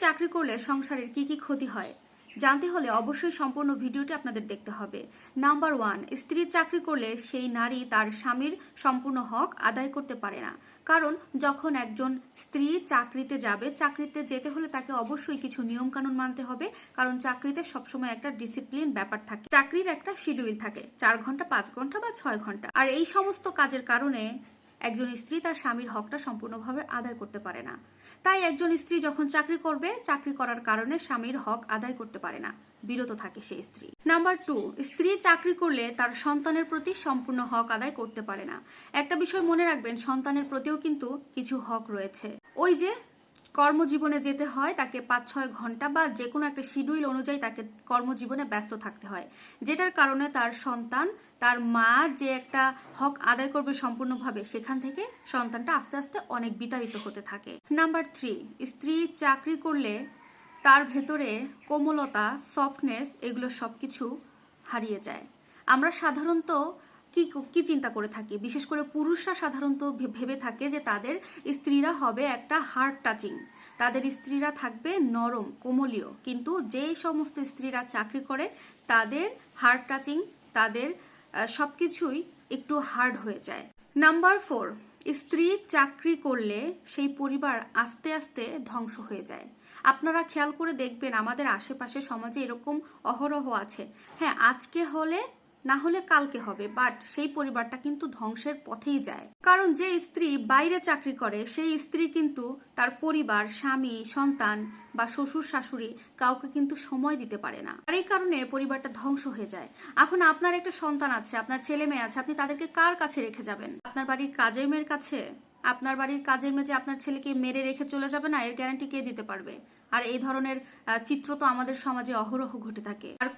চাকরি করলে সংসারের কি কি ক্ষতি হয় জানতে হলে অবশ্যই সম্পূর্ণ ভিডিওটি আপনাদের দেখতে হবে। নাম্বার 1, স্ত্রীর চাকরি করলে সেই নারী তার স্বামীর সম্পূর্ণ হক আদায় করতে পারে না। কারণ যখন একজন স্ত্রী চাকরিতে যাবে, চাকরিতে যেতে হলে তাকে অবশ্যই কিছু নিয়ম কানুন মানতে হবে। কারণ চাকরিতে সবসময় একটা ডিসিপ্লিন ব্যাপার থাকে, চাকরির একটা শিডিউল থাকে, 4 ঘন্টা 5 ঘন্টা বা 6 ঘন্টা। আর এই সমস্ত কাজের কারণে একজন স্ত্রী তার স্বামীর হকটা সম্পূর্ণভাবে আদায় করতে পারে না। তাই একজন স্ত্রী যখন চাকরি করবে, চাকরি করার কারণে স্বামীর হক আদায় করতে পারে না, বিরত থাকে সেই স্ত্রী। নাম্বার 2, স্ত্রী চাকরি করলে তার সন্তানের প্রতি সম্পূর্ণ হক আদায় করতে পারে না। একটা বিষয় মনে রাখবেন, সন্তানের প্রতিও কিন্তু কিছু হক রয়েছে। ওই যে কর্মজীবনে যেতে হয়, তাকে 5-6 ঘন্টা বা যে কোনো একটা শিডিউল অনুযায়ী তাকে কর্মজীবনে ব্যস্ত থাকতে হয়, যেটার কারণে তার সন্তান, তার মা যে একটা হক আদায় করবে সম্পূর্ণভাবে, সেখান থেকে সন্তানটা আস্তে আস্তে অনেক বিতাড়িত হতে থাকে। নাম্বার 3, স্ত্রী চাকরি করলে তার ভেতরে কোমলতা, সফটনেস, এগুলো সবকিছু হারিয়ে যায়। আমরা সাধারণত কি চিন্তা করে থাকি, বিশেষ করে পুরুষরা সাধারণত ভেবে থাকে যে তাদের স্ত্রীরা হবে একটা হার্ট টাচিং, তাদের স্ত্রীরা থাকবে নরম কোমলীয়। কিন্তু যে সমস্ত স্ত্রীরা চাকরি করে তাদের হার্ট টাচিং, তাদের সবকিছুই একটু হার্ড হয়ে যায়। নাম্বার 4, স্ত্রী চাকরি করলে সেই পরিবার আস্তে আস্তে ধ্বংস হয়ে যায়। আপনারা খেয়াল করে দেখবেন, আমাদের আশেপাশে সমাজে এরকম অহরহ আছে। হ্যাঁ, আজকে হলে না হলে কালকে হবে, বাট সেই পরিবারটা কিন্তু ধ্বংসের পথেই যায়। কারণ যে স্ত্রী বাইরে চাকরি করে সেই স্ত্রী কিন্তু তার পরিবার, স্বামী, সন্তান বা শ্বশুর শাশুড়ি কাউকে কিন্তু সময় দিতে পারে না, আর এই কারণে পরিবারটা ধ্বংস হয়ে যায়। এখন আপনার একটা সন্তান আছে, আপনার ছেলে মেয়ে আছে, আপনি তাদেরকে কার কাছে রেখে যাবেন? আপনার বাড়ির কাজের মেয়ের কাছে? আপনার বাড়ির কাজের মেয়ে যে আপনার ছেলেকে মেরে রেখে চলে যাবে না, এর গ্যারান্টি কে দিতে পারবে? আর এই ধরনের চিত্র তো আমাদের সমাজে অহরহ ঘটে থাকে। আর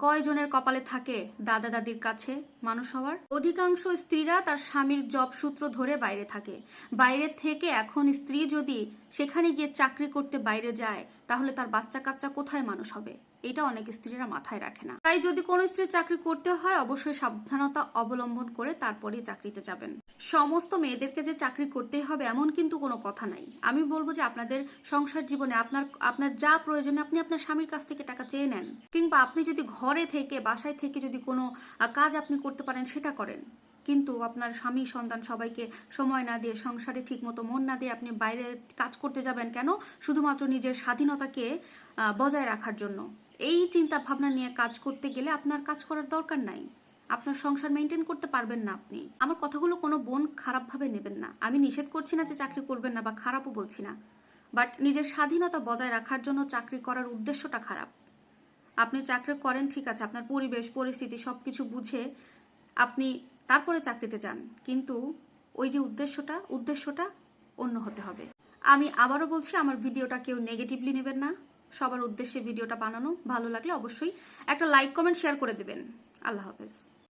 কয়জনের কপালে থাকে দাদা দাদির কাছে মানুষ হওয়ার? অধিকাংশ স্ত্রীরা তার স্বামীর জব সূত্র ধরে বাইরে থাকে। বাইরে থেকে এখন স্ত্রী যদি সেখানে গিয়ে চাকরি করতে বাইরে যায়, তাহলে তার বাচ্চা কাচ্চা কোথায় মানুষ হবে? এটা অনেক স্ত্রীরা মাথায় রাখে না। তাই যদি কোনো স্ত্রী চাকরি করতে হয়, অবশ্যই সাবধানতা অবলম্বন করে তারপরেই চাকরিতে যাবেন। সমস্ত মেয়েদেরকে যে চাকরি করতেই হবে এমন কিন্তু কোনো কথা নাই। আমি বলবো যে আপনাদের সংসার জীবনে আপনার যা প্রয়োজনে আপনি আপনার স্বামীর কাছ থেকে টাকা চেয়ে নেন, কিংবা আপনি যদি ঘরে থেকে, বাসায় থেকে যদি কোনো কাজ আপনি করতে পারেন সেটা করেন। কিন্তু আপনার স্বামী, সন্তান সবাইকে সময় না দিয়ে, সংসারে ঠিকমতো মন না দিয়ে আপনি বাইরে কাজ করতে যাবেন কেন? শুধুমাত্র নিজের স্বাধীনতাকে বজায় রাখার জন্য। এই চিন্তা ভাবনা নিয়ে কাজ করতে গেলে আপনার কাজ করার দরকার নাই, আপনার সংসার মেনটেন করতে পারবেন না আপনি। আমার কথাগুলো কোনো বোন খারাপভাবে নেবেন না। আমি নিষেধ করছি না যে চাকরি করবেন না, বা খারাপও বলছি না, বাট নিজের স্বাধীনতা বজায় রাখার জন্য চাকরি করার উদ্দেশ্যটা খারাপ। আপনি চাকরি করেন, ঠিক আছে, আপনার পরিবেশ পরিস্থিতি সবকিছু বুঝে আপনি তারপরে চাকরিতে যান, কিন্তু ওই যে উদ্দেশ্যটা অন্য হতে হবে। আমি আবারও বলছি, আমার ভিডিওটা কেউ নেগেটিভলি নেবেন না, সবার উদ্দেশ্যে ভিডিওটা বানানো। ভালো লাগলে অবশ্যই একটা লাইক, কমেন্ট, শেয়ার করে দেবেন। আল্লাহ হাফেজ।